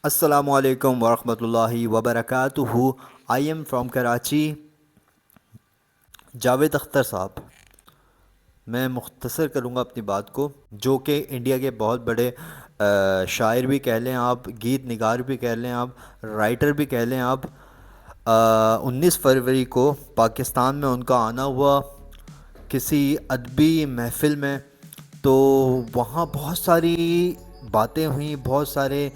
السلام علیکم ورحمۃ اللہ وبرکاتہ. I am from Karachi. Javed Akhtar صاحب، میں مختصر کروں گا اپنی بات کو، جو کہ انڈیا کے بہت بڑے شاعر بھی کہہ لیں آپ، گیت نگار بھی کہہ لیں آپ، رائٹر بھی کہہ لیں آپ. 19 فروری کو پاکستان میں ان کا آنا ہوا کسی ادبی محفل میں. تو وہاں بہت ساری باتیں ہوئیں، بہت سارے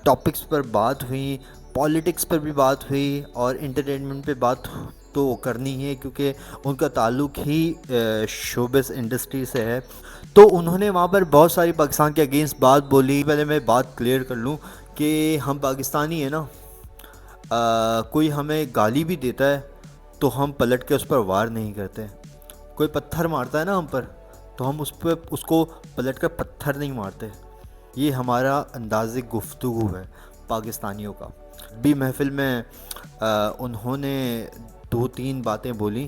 ٹاپکس پر بات ہوئی، پالیٹکس پر بھی بات ہوئی اور انٹرٹینمنٹ پہ بات تو کرنی ہے کیونکہ ان کا تعلق ہی شوبز انڈسٹری سے ہے. تو انہوں نے وہاں پر بہت ساری پاکستان کے اگینسٹ بات بولی. پہلے میں بات کلیئر کر لوں کہ ہم پاکستانی ہیں نا، کوئی ہمیں گالی بھی دیتا ہے تو ہم پلٹ کے اس پر وار نہیں کرتے. کوئی پتھر مارتا ہے نا ہم پر، تو ہم اس کو پلٹ کر پتھر نہیں مارتے. یہ ہمارا انداز گفتگو ہے پاکستانیوں کا. بھی محفل میں انہوں نے 2-3 باتیں بولی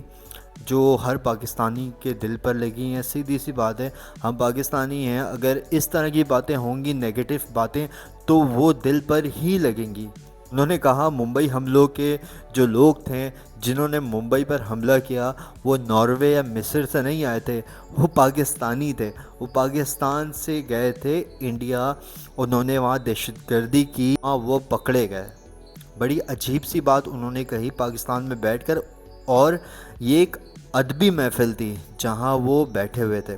جو ہر پاکستانی کے دل پر لگی ہیں. سیدھی سی بات ہے، ہم پاکستانی ہیں، اگر اس طرح کی باتیں ہوں گی، نیگیٹو باتیں، تو وہ دل پر ہی لگیں گی. انہوں نے کہا ممبئی حملوں کے جو لوگ تھے جنہوں نے ممبئی پر حملہ کیا، وہ ناروے یا مصر سے نہیں آئے تھے، وہ پاکستانی تھے. وہ پاکستان سے گئے تھے انڈیا، انہوں نے وہاں دہشت گردی کی، وہاں وہ پکڑے گئے. بڑی عجیب سی بات انہوں نے کہی پاکستان میں بیٹھ کر، اور یہ ایک ادبی محفل تھی جہاں وہ بیٹھے ہوئے تھے.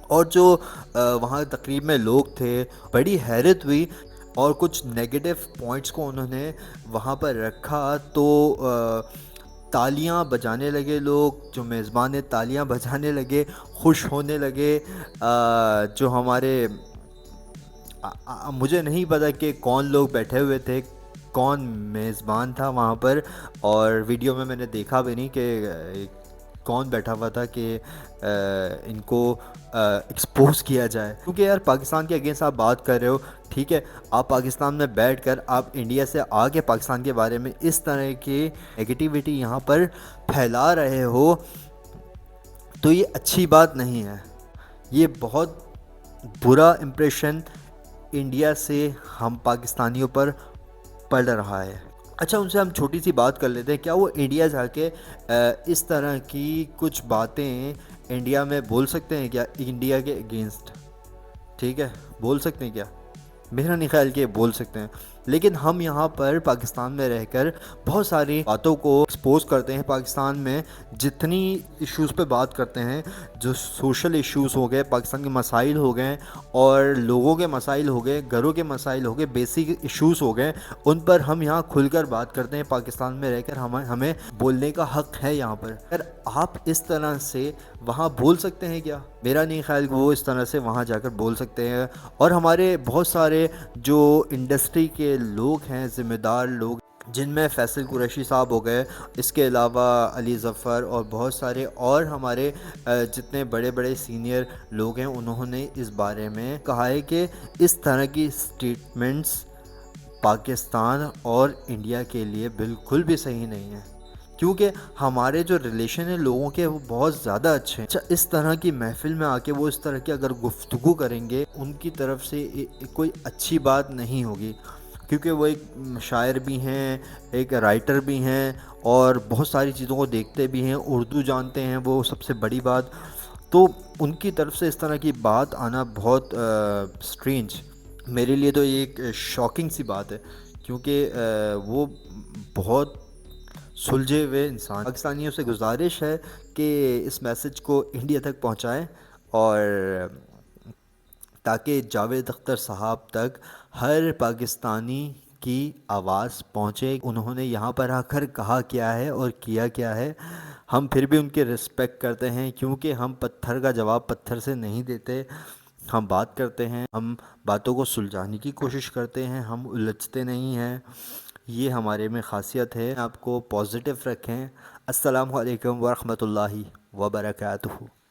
اور جو وہاں تقریب میں لوگ تھے، بڑی حیرت ہوئی. اور کچھ نیگیٹو پوائنٹس کو انہوں نے وہاں پر رکھا تو تالیاں بجانے لگے لوگ، جو میزبان تالیاں بجانے لگے، خوش ہونے لگے. جو ہمارے مجھے نہیں پتا کہ کون لوگ بیٹھے ہوئے تھے، کون میزبان تھا وہاں پر، اور ویڈیو میں نے دیکھا بھی نہیں کہ کون بیٹھا ہوا تھا کہ ان کو ایکسپوز کیا جائے. کیونکہ یار پاکستان کے اگینسٹ آپ بات کر رہے ہو، ٹھیک ہے، آپ پاکستان میں بیٹھ کر آپ انڈیا سے آگے پاکستان کے بارے میں اس طرح کی نگیٹیوٹی یہاں پر پھیلا رہے ہو تو یہ اچھی بات نہیں ہے. یہ بہت برا امپریشن انڈیا سے ہم پاکستانیوں پر پڑ رہا ہے. اچھا، ان سے ہم چھوٹی سی بات کر لیتے ہیں. کیا وہ انڈیا جا کے اس طرح کی کچھ باتیں انڈیا میں بول سکتے ہیں کیا، انڈیا کے اگینسٹ؟ ٹھیک ہے، بول سکتے ہیں کیا؟ میرا نہیں خیال کہ یہ بول سکتے ہیں. لیکن ہم یہاں پر پاکستان میں رہ کر بہت ساری باتوں کو ایکسپوز کرتے ہیں. پاکستان میں جتنی ایشوز پہ بات کرتے ہیں، جو سوشل ایشوز ہو گئے، پاکستان کے مسائل ہو گئے، اور لوگوں کے مسائل ہو گئے، گھروں کے مسائل ہو گئے، بیسک ایشوز ہو گئے، ان پر ہم یہاں کھل کر بات کرتے ہیں. پاکستان میں رہ کر ہمیں بولنے کا حق ہے یہاں پر. اگر آپ اس طرح سے وہاں بول سکتے ہیں کیا؟ میرا نہیں خیال کہ وہ اس طرح سے وہاں جا کر بول سکتے ہیں. اور ہمارے بہت سارے جو انڈسٹری کے لوگ ہیں، ذمہ دار لوگ، جن میں فیصل قریشی صاحب ہو گئے، اس کے علاوہ علی ظفر اور بہت سارے اور ہمارے جتنے بڑے بڑے سینئر لوگ ہیں، انہوں نے اس بارے میں کہا ہے کہ اس طرح کی سٹیٹمنٹس پاکستان اور انڈیا کے لیے بالکل بھی صحیح نہیں ہے. کیونکہ ہمارے جو ریلیشن ہیں لوگوں کے، وہ بہت زیادہ اچھے ہیں. اچھا، اس طرح کی محفل میں آ کے وہ اس طرح کی اگر گفتگو کریں گے، ان کی طرف سے کوئی اچھی بات نہیں ہوگی. کیونکہ وہ ایک شاعر بھی ہیں، ایک رائٹر بھی ہیں، اور بہت ساری چیزوں کو دیکھتے بھی ہیں، اردو جانتے ہیں، وہ سب سے بڑی بات. تو ان کی طرف سے اس طرح کی بات آنا بہت سٹرینج، میرے لیے تو یہ ایک شاکنگ سی بات ہے. کیونکہ وہ بہت سلجھے ہوئے انسان. پاکستانیوں سے گزارش ہے کہ اس میسج کو انڈیا تک پہنچائیں، اور تاکہ جاوید اختر صاحب تک ہر پاکستانی کی آواز پہنچے. انہوں نے یہاں پر آ کر کہا کیا ہے اور کیا کیا ہے. ہم پھر بھی ان کے رسپیکٹ کرتے ہیں، کیونکہ ہم پتھر کا جواب پتھر سے نہیں دیتے. ہم بات کرتے ہیں، ہم باتوں کو سلجھانے کی کوشش کرتے ہیں، ہم الجھتے نہیں ہیں. یہ ہمارے میں خاصیت ہے. آپ کو پازیٹیو رکھیں. السلام علیکم ورحمۃ اللہ وبرکاتہ.